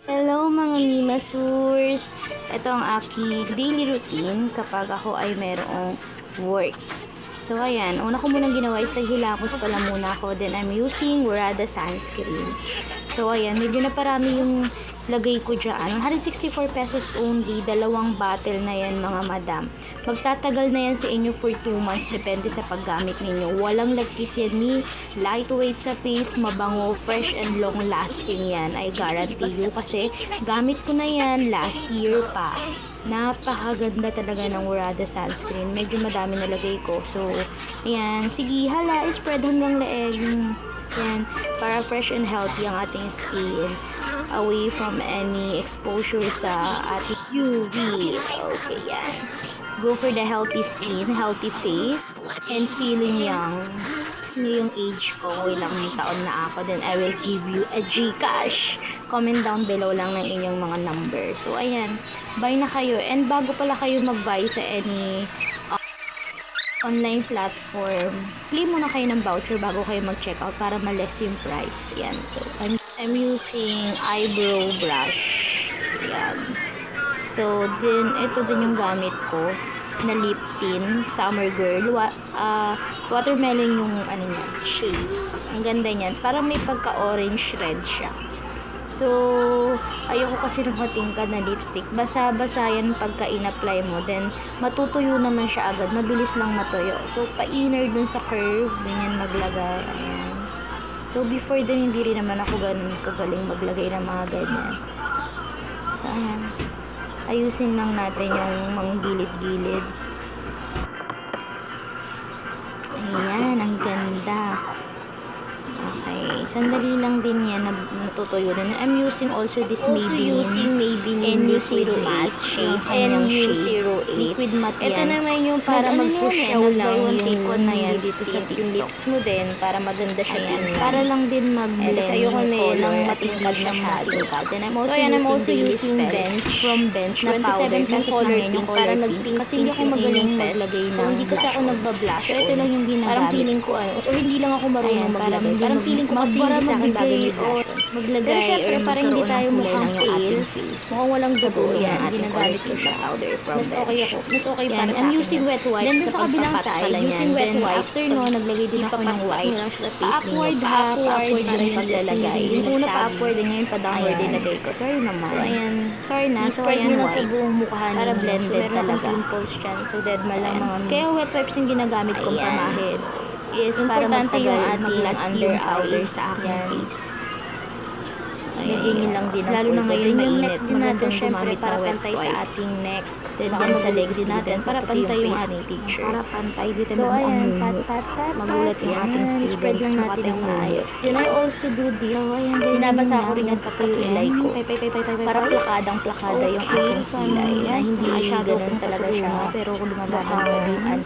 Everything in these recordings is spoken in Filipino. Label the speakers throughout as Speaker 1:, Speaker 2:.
Speaker 1: Hello mga Mimasurs! Ito ang aking daily routine kapag ako ay merong work. So ayan, una ko munang ginawa is naghilamos pala muna ako. Then I'm using Murada sunscreen. So ayan, medyo na parami yung lagay ko dyan. 164 pesos only, dalawang bottle na yan mga madam. Magtatagal na yan sa inyo for 2 months, depende sa paggamit ninyo. Walang lagkit yan ni lightweight sa face, mabango, fresh and long lasting yan. I guarantee you kasi gamit ko na yan last year pa. Napakaganda talaga ng Murada sunscreen. Medyo madami nalagay ko. So, ayan. Sige, hala, spread hanggang leeg. Yan, para fresh and healthy ang ating skin, away from any exposure sa ating UV. Okay, yan. Go for the healthy skin, healthy face, and feeling young. Ngayong age ko, ilang taon na ako, then I will give you a Gcash. Comment down below lang ng inyong mga number. So, ayan, buy na kayo. And bago pala kayo mag-buy sa any online platform, claim muna kayo ng voucher bago kayo mag-checkout para ma-less yung price. Yan. So, I'm using eyebrow brush. Yan. So, then, ito din yung gamit ko na lip tint, Summer Girl. Watermelon yung ano niya, shades. Ang ganda niyan. Parang may pagka-orange red siya. So, ayoko kasi ng matingkad na lipstick. Basa-basa yan pagka in-apply mo. Then, matutuyo naman siya agad. Mabilis lang matuyo. So, pa-inner dun sa curve. Ganyan maglagay. Ayan. So, before din, hindi rin naman ako ganun kagaling maglagay ng mga ganyan. So, ayan. Ayusin lang natin yung mga gilid-gilid. Ayan, ang ganda. Okay, sandali lang din yan na natutuyo din. I'm using also this Maybelline Liquid Matte shade and U08 Liquid Matte yan. Ito naman yung para mag-push out lang yung na yan dito sa yung lips mo din para maganda siya yan. Para lang din mag-blend ayoko na yun ng matingkad na shadow. Then I'm also using Bench from Bench na powder kasi color pink para mag-pink kasi hindi ako magaling maglagay ng hindi kasi ako nagba-blush. So ito lang yung ginagamit. Parang feeling ko ano, o hindi lang ako marunong maglagay. Parang feeling ko kasi hindi sa akin bagay maglagay. Pero syempre parang hindi tayo mukhang pale. Mukhang walang dugo. Yan, ginagamit ko siya powder from mas okay ako. Mas okay para sa akin. I'm using wet white. Then sa kabilang side, using wet white. After no, naglagay din ako ng white. Upward, upward para yung paglalagay. Yung una pa upward, ngayon pa downward din lagay ko. Sorry naman. So ayan, sorry na. So ayan, white. Sa buong mukha ninyo. Para blended talaga. Pimples dyan. So dead malamang. Kaya wet wipes yung ginagamit kong pamahid. Is para yung ating under powder sa aking face. Ganyan lang din lalo na ngayon mainit. Magandang syempre para pantay sa ating neck. Then sa legs din natin para pantay yung ating picture. Para pantay dito so, ayan, pat. Magulat yung ating spread lang natin ng maayos. Then I also do this. So, ayan, binabasa ko rin yung pagkakilay ko. Para plakada yung aking kilay. Na hindi ganun talaga siya. Pero kung lumabas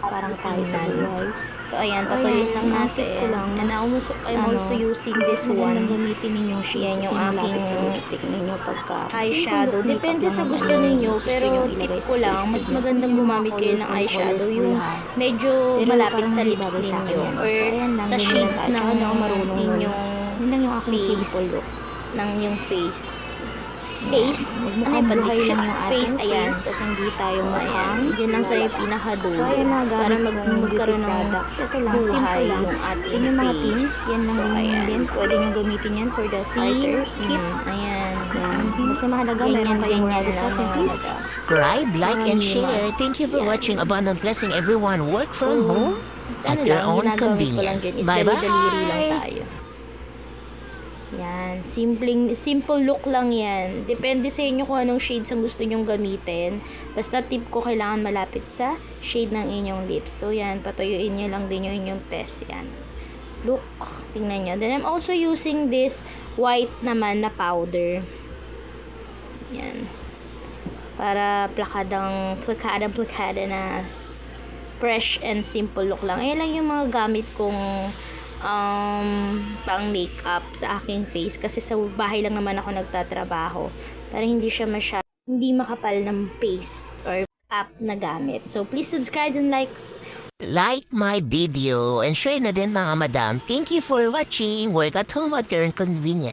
Speaker 1: parang tayo sa buhay. So, ayan, patuloy lang natin. And I'm also using this one. Gamitin ninyong shades. Yan yung aking lipstick ninyo pagka eyeshadow. Depende sa gusto ninyo. Pero tip ko lang, mas magandang gumamit kayo ng eyeshadow. Yung medyo malapit sa lips ninyo. Or sa shades ng inyong face. Ng yung face. Face, mukhang buhay lang yung face, ayan. At hindi tayo mukhang dyan lang sa yung pinaka-dulo. So, ayan mga para magkaroon ng ito lang, buhay yung ating yung mga pins. Yan lang din. Pwede nyo gamitin yan for the starter kit. Ayan. Basta mahalaga, meron kayong Murada sa akin. Please
Speaker 2: subscribe, like, and share. Thank you for watching. Abundant blessing everyone. Work from home at your own convenience. Bye-bye!
Speaker 1: Yan, simple look lang yan. Depende sa inyo kung anong shades ang gusto nyong gamitin. Basta tip ko, kailangan malapit sa shade ng inyong lips. So yan, patuyuin nyo lang din yung inyong pes. Yan. Look, tingnan nyo. Then I'm also using this white naman na powder. Yan. Para plakada na fresh and simple look lang. Ayan lang yung mga gamit kong pang makeup sa aking face kasi sa bahay lang naman ako nagtatrabaho para hindi siya hindi makapal ng face or app na gamit. So please subscribe and like
Speaker 2: my video and share na din mga madam. Thank you for watching. Work at home at your convenience.